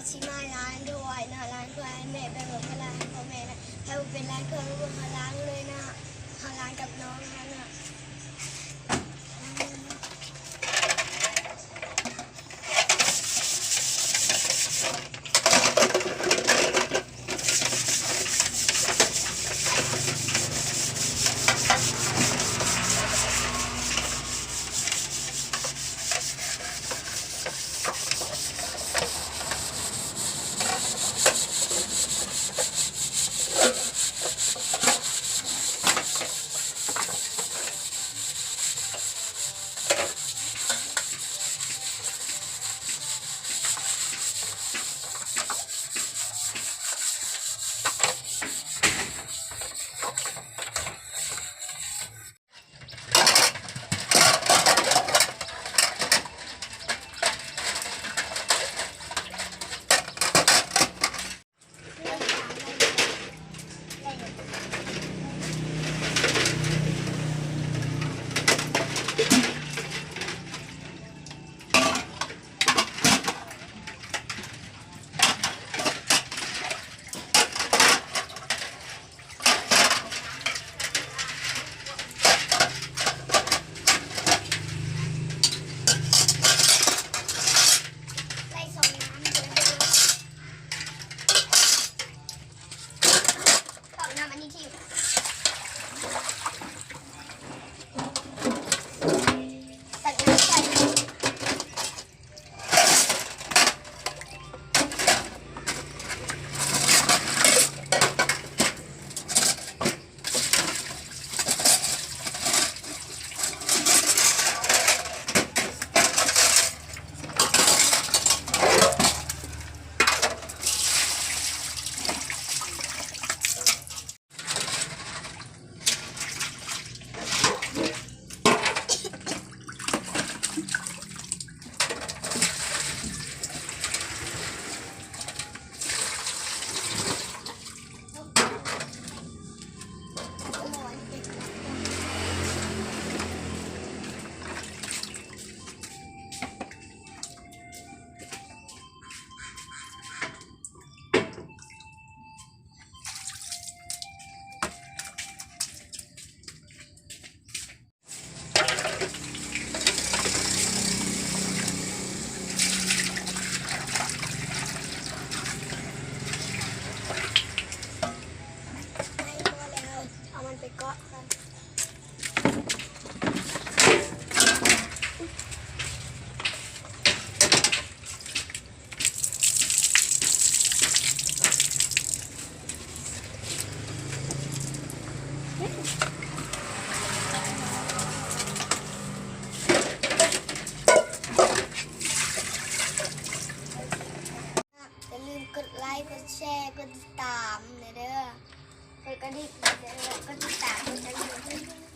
ชิมาล้างด้วยนะล้างด้วยแม่ไปหมดล้างพ่อแม่นะให้เป็นล้างเครื่องรวมล้างเลยนะล้างกับน้องนะ ไปเกาะกันอย่าลืมกดไลค์กดแชร์กดติดตามเด้อกดกระดิ่งกดติดตามกดกระดิ่ง